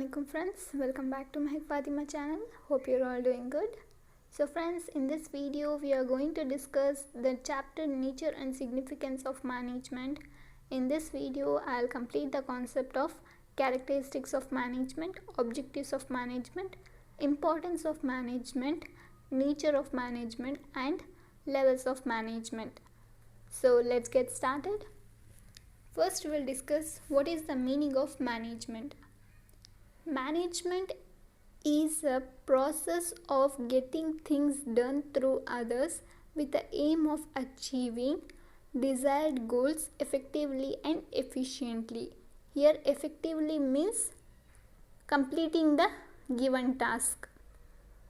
Assalamualaikum friends, welcome back to Mahek Fatima channel. Hope you're all doing good. So friends, in this video we are going to discuss the chapter nature and significance of management. In this video I'll complete the concept of characteristics of management, objectives of management, importance of management, nature of management and levels of management. So let's get started. First we'll discuss what is the meaning of management. Management is a process of getting things done through others with the aim of achieving desired goals effectively and efficiently. Here effectively means completing the given task.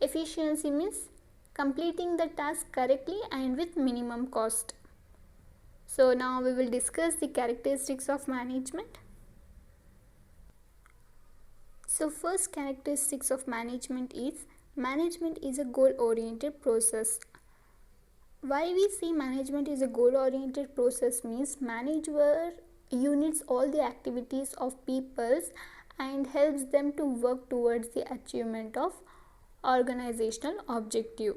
Efficiency means completing the task correctly and with minimum cost. So now we will discuss the characteristics of management. So first characteristics of management is a goal oriented process. Why we see management is a goal oriented process means manager units all the activities of peoples and helps them to work towards the achievement of organizational objective.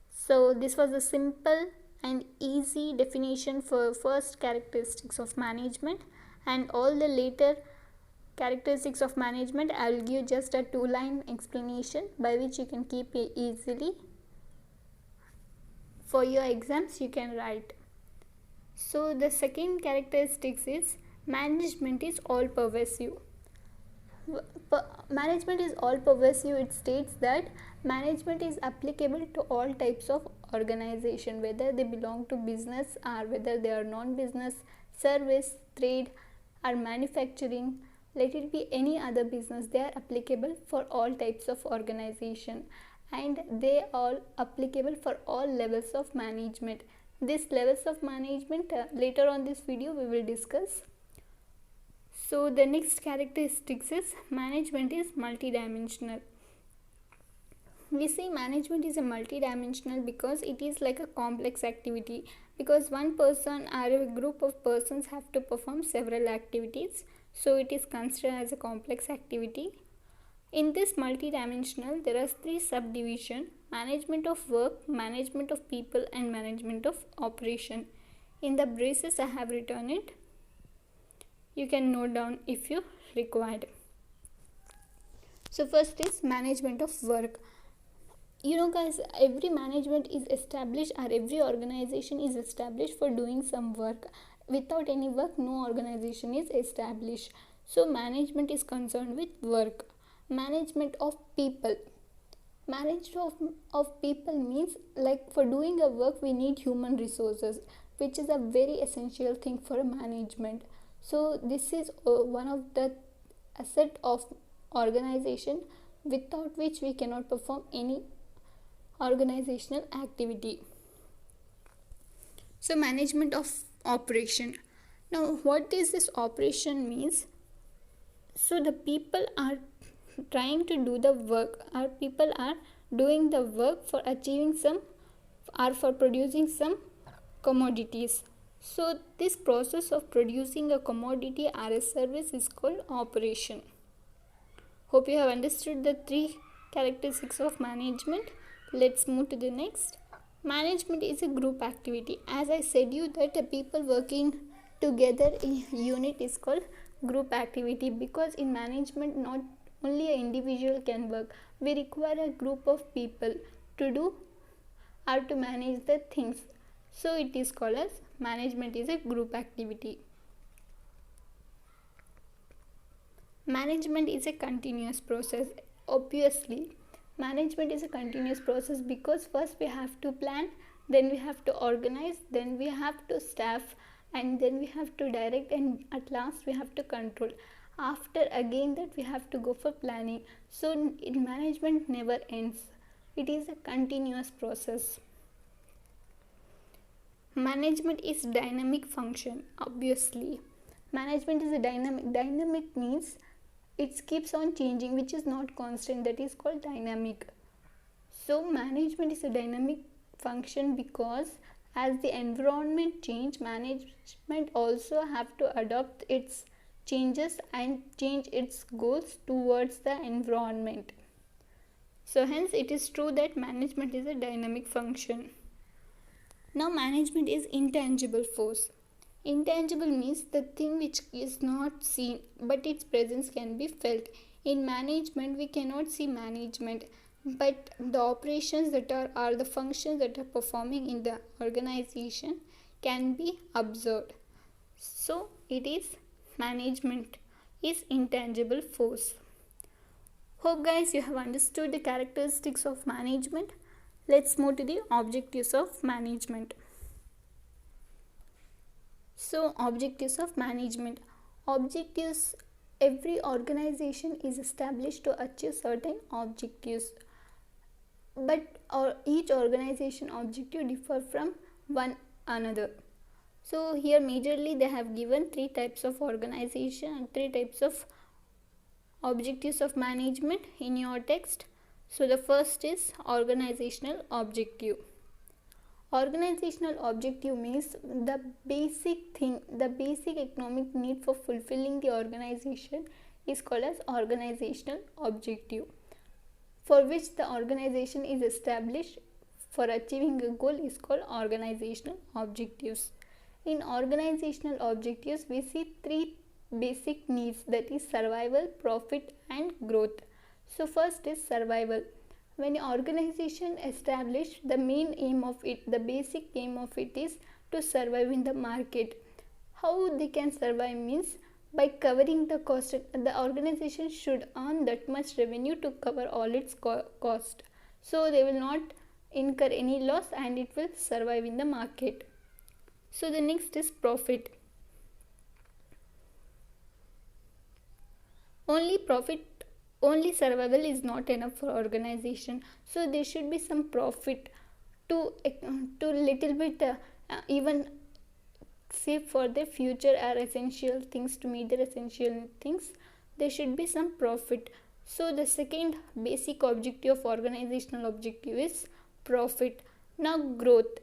So this was a simple and easy definition for first characteristics of management, and all the later characteristics of management I will give just a 2-line explanation by which you can keep it easily. For your exams you can write. So the second characteristics is management is all pervasive. Management is all pervasive. It states that management is applicable to all types of organization, whether they belong to business or whether they are non-business, service, trade or manufacturing. Let it be any other business, they are applicable for all types of organization and they are applicable for all levels of management. These levels of management later on this video we will discuss. So the next characteristics is management is multidimensional. We say management is a multidimensional because it is like a complex activity, because one person or a group of persons have to perform several activities. So it is considered as a complex activity. In this multidimensional, there are 3 subdivisions: management of work, management of people and management of operation. In the braces I have written it. You can note down if you required. So first is management of work. You know guys, every management is established or every organization is established for doing some work. Without any work, no organization is established. So management is concerned with work. Management of people. Management of people means like for doing a work we need human resources, which is a very essential thing for a management. So this is one of the asset of organization without which we cannot perform any organizational activity. So management of operation. Now what is this operation means? So the people are trying to do the work, or people are doing the work for achieving some or for producing some commodities. So this process of producing a commodity or a service is called operation. Hope you have understood the 3 characteristics of management. Let's move to the next. Management is a group activity. As I said you that people working together in unit is called group activity, because in management not only an individual can work. We require a group of people to do or to manage the things. So it is called as management is a group activity. Management is a continuous process. Obviously management is a continuous process because first we have to plan, then we have to organize, then we have to staff, and then we have to direct, and at last we have to control. After again that we have to go for planning. So management never ends. It is a continuous process. Management is dynamic function. Obviously management is a dynamic means it keeps on changing, which is not constant, that is called dynamic. So management is a dynamic function because as the environment change, management also have to adopt its changes and change its goals towards the environment. So hence it is true that management is a dynamic function. Now management is intangible force. Intangible means the thing which is not seen but its presence can be felt. In management we cannot see management, but the operations that are the functions that are performing in the organization can be observed. So it is management is intangible force. Hope guys you have understood the characteristics of management. Let's move to the objectives of management. So objectives of management. Objectives, every organization is established to achieve certain objectives, but each organization objective differ from one another. So here majorly they have given three types of organization and three types of objectives of management in your text. So the first is organizational objective. Organizational objective means the basic thing, the basic economic need for fulfilling the organization is called as organizational objective, for which the organization is established for achieving a goal is called organizational objectives. In organizational objectives we see three basic needs, that is survival, profit and growth. So first is survival. When an organization established, the main aim of it, the basic aim of it is to survive in the market. How they can survive means by covering the cost. The organization should earn that much revenue to cover all its cost. So they will not incur any loss and it will survive in the market. So the next is profit. Only survival is not enough for organization, so there should be some profit to little bit even save for the future or essential things, to meet their essential things. There should be some profit. So the second basic objective of organizational objective is profit. Now growth,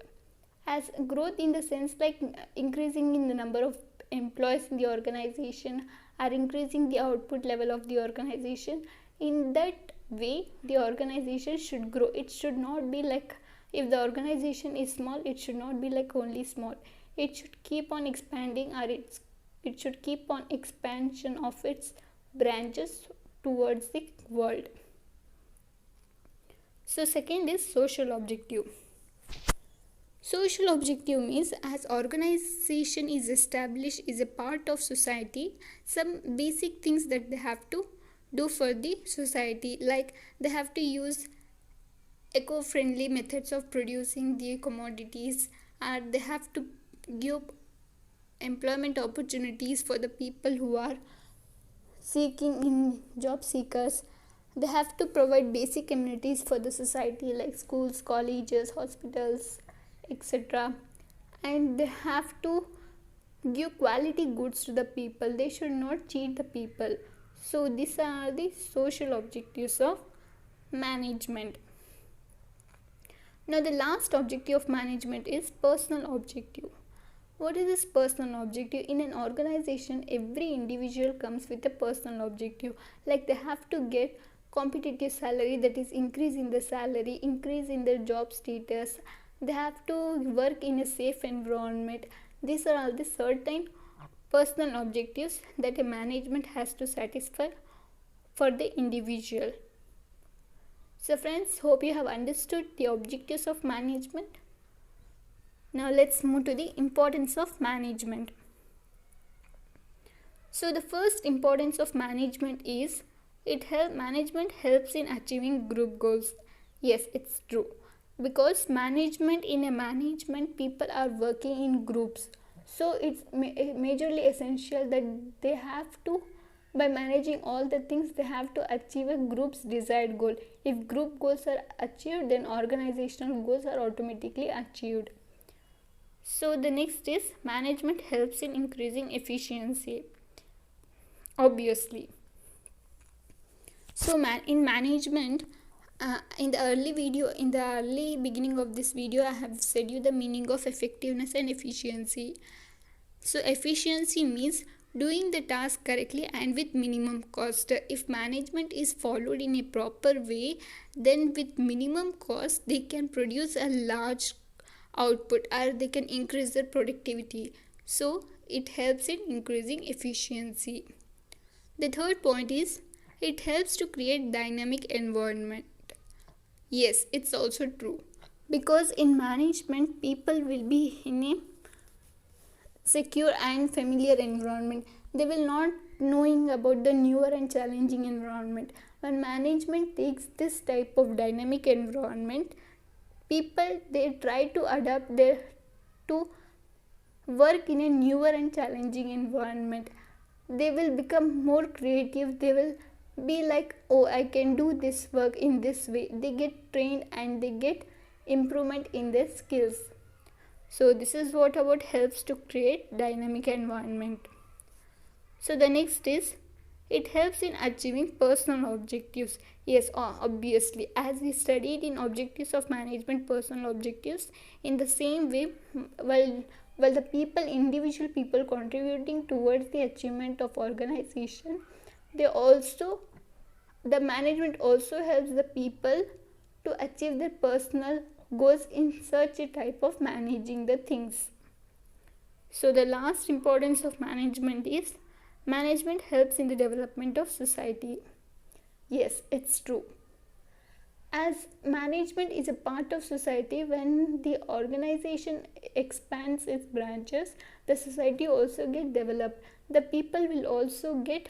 as growth in the sense like increasing in the number of employees in the organization or increasing the output level of the organization. In that way the organization should grow. It should not be like, if the organization is small, it should not be like only small. It should keep on expanding, or it should keep on expansion of its branches towards the world. So second is social objective. Social objective means as organization is established, is a part of society, some basic things that they have to do for the society, like they have to use eco-friendly methods of producing the commodities, or they have to give employment opportunities for the people who are seeking in job seekers. They have to provide basic amenities for the society like schools, colleges, hospitals, etc. And they have to give quality goods to the people. They should not cheat the people. So these are the social objectives of management. Now the last objective of management is personal objective. What is this personal objective? In an organization, every individual comes with a personal objective, like they have to get competitive salary, that is increase in the salary, increase in their job status. They have to work in a safe environment. These are all the certain personal objectives that a management has to satisfy for the individual. So friends, hope you have understood the objectives of management. Now let's move to the importance of management. So the first importance of management is management helps in achieving group goals. Yes, it's true, because in a management people are working in groups, so it's majorly essential that they have to, by managing all the things, they have to achieve a group's desired goal. If group goals are achieved, then organizational goals are automatically achieved. So the next is management helps in increasing efficiency, obviously. So in management, in the early beginning of this video, I have said you the meaning of effectiveness and efficiency. So efficiency means doing the task correctly and with minimum cost. If management is followed in a proper way, then with minimum cost they can produce a large output or they can increase their productivity. So it helps in increasing efficiency. The third point is it helps to create dynamic environment. Yes, it's also true, because in management people will be in a secure and familiar environment. They will not knowing about the newer and challenging environment. When management takes this type of dynamic environment, people they try to adapt their to work in a newer and challenging environment. They will become more creative. They will be like, oh, I can do this work in this way. They get trained and they get improvement in their skills. So this is what about helps to create dynamic environment. So the next is it helps in achieving personal objectives. Yes, obviously, as we studied in objectives of management, personal objectives, in the same way, while the people, individual people contributing towards the achievement of organization, they also, the management also helps the people to achieve their personal goals in such a type of managing the things. So the last importance of management is management helps in the development of society. Yes, it's true. As management is a part of society, when the organization expands its branches, the society also get developed. The people will also get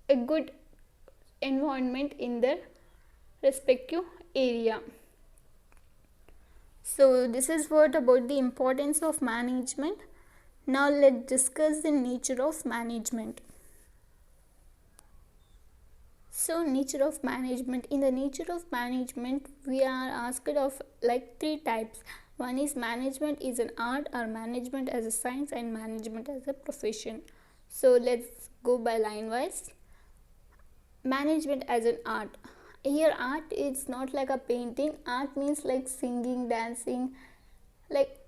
a good environment in their respective area. So this is what about the importance of management. Now let's discuss the nature of management. So nature of management. In the nature of management, we are asked of like three types. One is management is an art, or management as a science, and management as a profession. So let's go by line wise. Management as an art. Here art is not like a painting. Art means like singing, dancing, like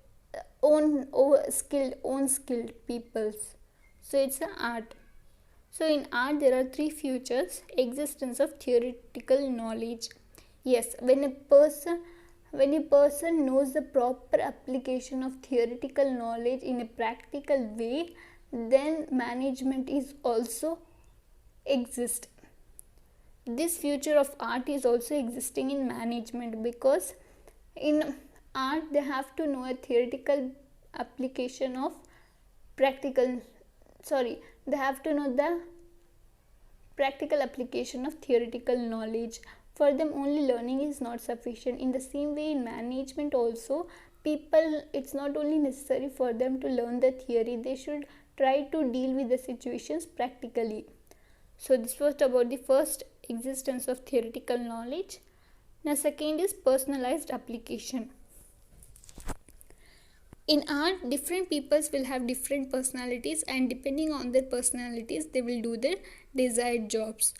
own skilled peoples. So it's an art. So in art there are three features: existence of theoretical knowledge. Yes, when a person knows the proper application of theoretical knowledge in a practical way, then management is also exist. This feature of art is also existing in management, because in art they have to know a theoretical application of they have to know the practical application of theoretical knowledge. For them only learning is not sufficient. In the same way in management also, people, it's not only necessary for them to learn the theory, they should try to deal with the situations practically. So this was about the first, existence of theoretical knowledge. Now second is personalized application. In art, different peoples will have different personalities, and depending on their personalities they will do their desired jobs.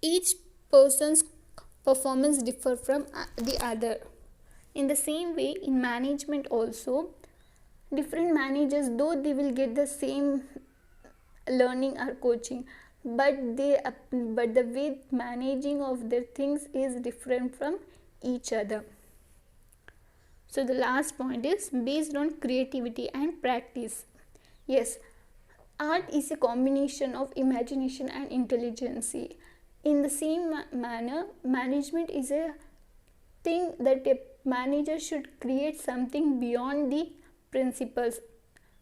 Each person's performance differ from the other. In the same way in management also, different managers, though they will get the same learning or coaching, but the way managing of their things is different from each other. So the last point is based on creativity and practice. Yes, art is a combination of imagination and intelligence. In the same manner, management is a thing that a manager should create something beyond the principles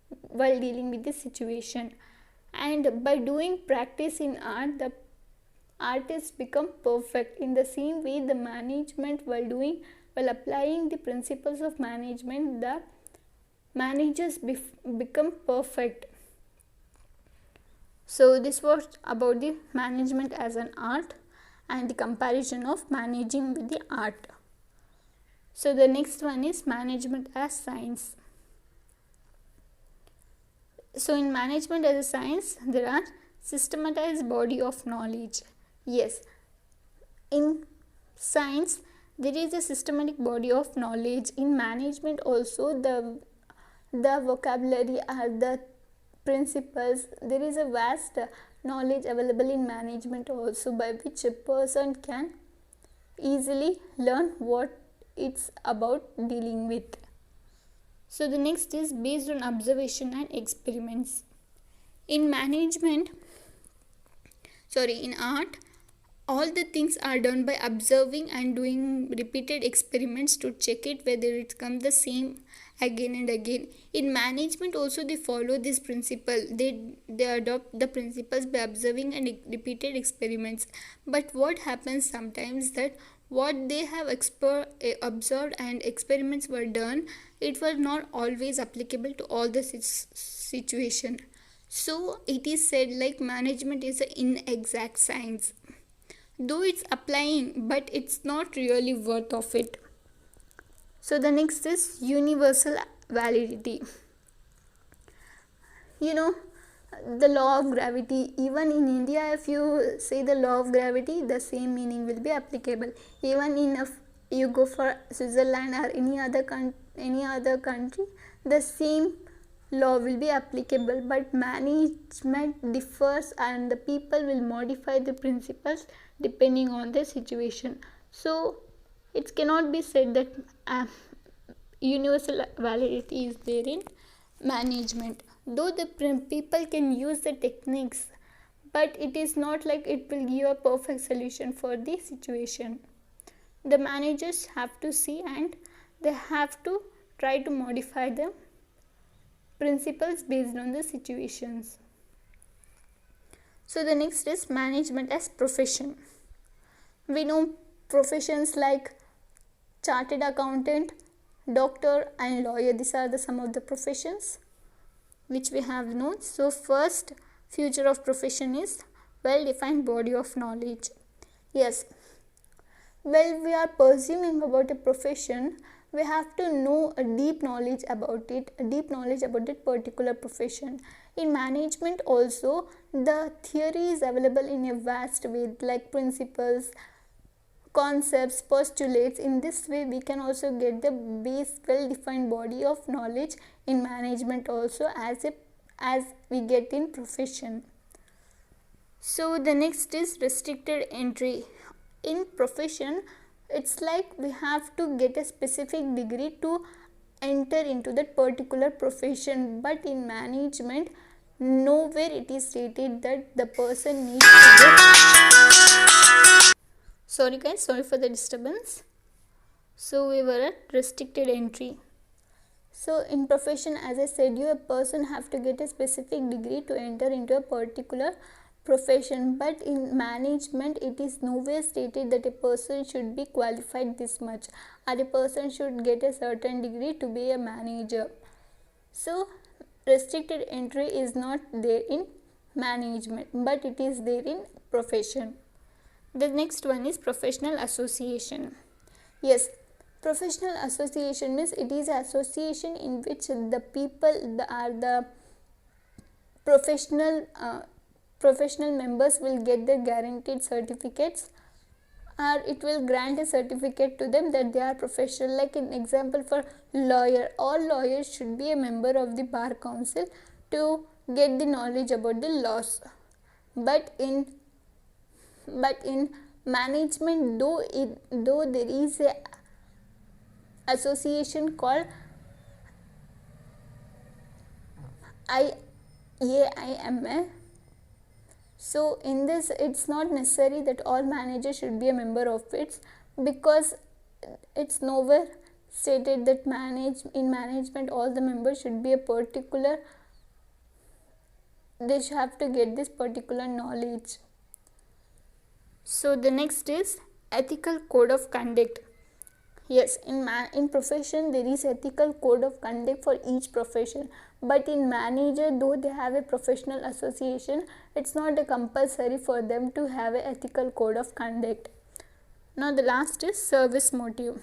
while dealing with the situation. And by doing practice in art, the artists become perfect. In the same way, the management while applying the principles of management, the managers become perfect. So this was about the management as an art and the comparison of managing with the art. So the next one is management as science. So in management as a science, there are systematized body of knowledge. Yes, in science there is a systematic body of knowledge. In management also, the vocabulary or the principles. There is a vast knowledge available in management also, by which a person can easily learn what it's about dealing with. So the next is based on observation and experiments. In management, in art, all the things are done by observing and doing repeated experiments to check it whether it comes the same again and again. In management also they follow this principle. They adopt the principles by observing and repeated experiments. But what happens sometimes that what they have observed and experiments were done, it was not always applicable to all the situation. So it is said like management is an inexact science, though it's applying, but it's not really worth of it. So the next is universal validity. The law of gravity, even in India, if you say the law of gravity, the same meaning will be applicable. Even if you go for Switzerland or any other country, the same law will be applicable. But management differs and the people will modify the principles depending on the situation. So it cannot be said that universal validity is there in management, though the people can use the techniques, but it is not like it will give a perfect solution for the situation. The managers have to see and they have to try to modify the principles based on the situations. So the next is management as profession. We know professions like chartered accountant, doctor and lawyer. These are some of the professions which we have known. So first future of profession is well defined body of knowledge. Yes, while we are pursuing about a profession, we have to know a deep knowledge about that particular profession. In management also, the theory is available in a vast way, like principles, concepts, postulates. In this way we can also get the base well defined body of knowledge in management also, as we get in profession. So the next is restricted entry. In profession, it's like we have to get a specific degree to enter into that particular profession, but in management nowhere it is stated that the person needs to get. Sorry guys, sorry for the disturbance. So we were at restricted entry. So in profession, as I said, a person have to get a specific degree to enter into a particular profession, but in management it is nowhere stated that a person should be qualified this much or a person should get a certain degree to be a manager. So restricted entry is not there in management, but it is there in profession. The next one is professional association. Yes, professional association means it is an association in which the people are the professional members will get their guaranteed certificates, or it will grant a certificate to them that they are professional. Like an example for lawyer, all lawyers should be a member of the bar council to get the knowledge about the laws. But in management, though there is a association called AIMA. So in this, it's not necessary that all managers should be a member of it, because it's nowhere stated that in management all the members should be a particular, they should have to get this particular knowledge. So the next is ethical code of conduct. Yes, in profession there is ethical code of conduct for each profession, but in manager, though they have a professional association, it's not a compulsory for them to have an ethical code of conduct. Now the last is service motive.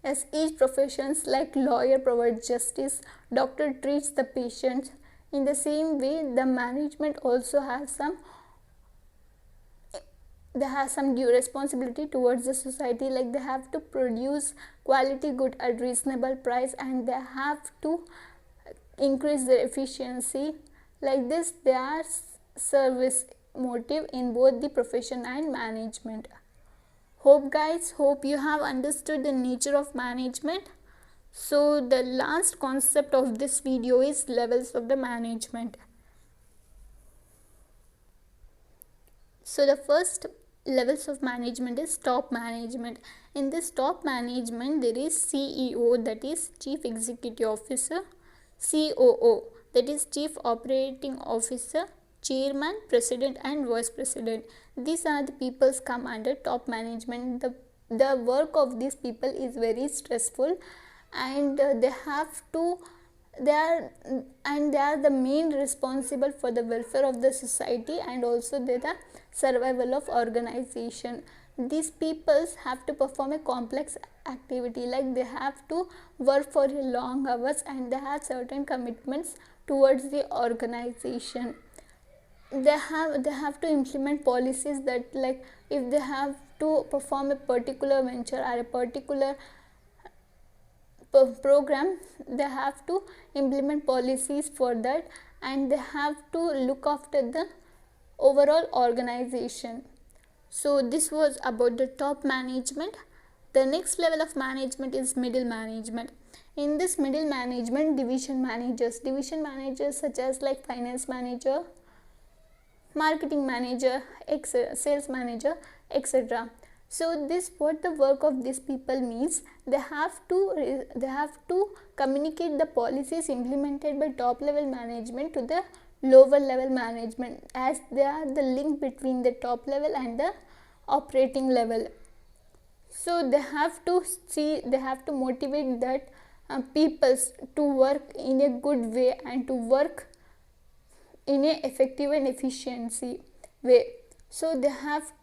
As each professions like lawyer provides justice, doctor treats the patient, in the same way the management also has some due responsibility towards the society, like they have to produce quality good at reasonable price, and they have to increase their efficiency. Like this, they are service motive in both the profession and management. Hope you have understood the nature of management. So the last concept of this video is levels of the management. So the first levels of management is top management. In this top management, there is CEO, that is Chief Executive Officer, COO, that is Chief Operating Officer, Chairman, President and Vice President. These are the peoples come under top management. The work of these people is very stressful, and they are the main responsible for the welfare of the society, and also they are the survival of organization. These peoples have to perform a complex activity, like they have to work for long hours and they have certain commitments towards the organization. They have to implement policies that, like, if they have to perform a particular venture or a particular program, they have to implement policies for that, and they have to look after the overall organization. So this was about the top management. The next level of management is middle management. In this middle management, division managers such as like finance manager, marketing manager, sales manager, etc. So this, what the work of these people means, they have to communicate the policies implemented by top level management to the lower level management, as they are the link between the top level and the operating level. So they have to motivate that people to work in a good way and to work in a effective and efficiency way. So they have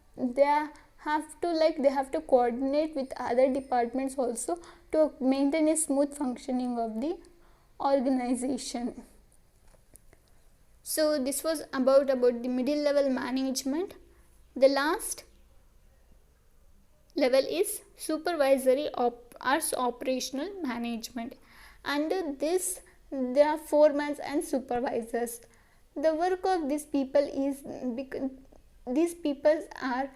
to coordinate with other departments also to maintain a smooth functioning of the organization. So this was about the middle level management. The last level is supervisory or operational management. Under this, there are foremen and supervisors. The work of these people is, these people are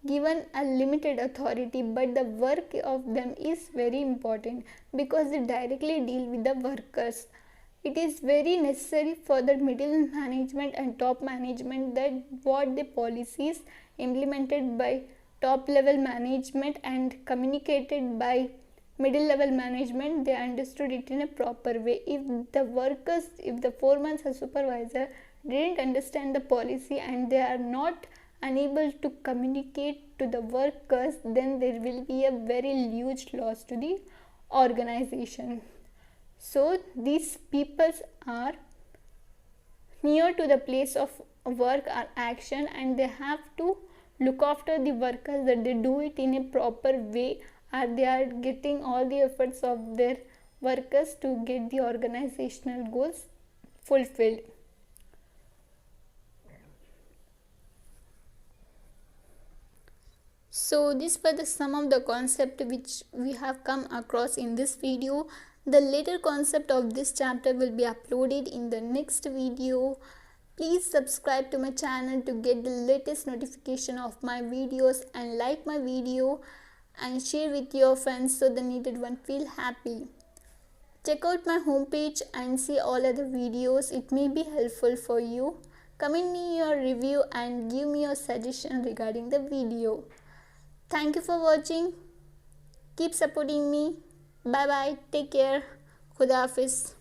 given a limited authority, but the work of them is very important because they directly deal with the workers. It is very necessary for the middle management and top management that what the policies implemented by top level management and communicated by middle level management, they understood it in a proper way. If the foreman or supervisor didn't understand the policy and they are not unable to communicate to the workers, then there will be a very huge loss to the organization. So these peoples are near to the place of work or action, and they have to look after the workers that they do it in a proper way, or they are getting all the efforts of their workers to get the organizational goals fulfilled. So these were some of the concepts which we have come across in this video. The later concept of this chapter will be uploaded in the next video. Please subscribe to my channel to get the latest notification of my videos, and like my video and share with your friends so the needed one feel happy. Check out my homepage and see all other videos. It may be helpful for you. Comment me your review and give me your suggestion regarding the video. Thank you for watching. Keep supporting me. Bye bye. Take care. Khuda Hafiz.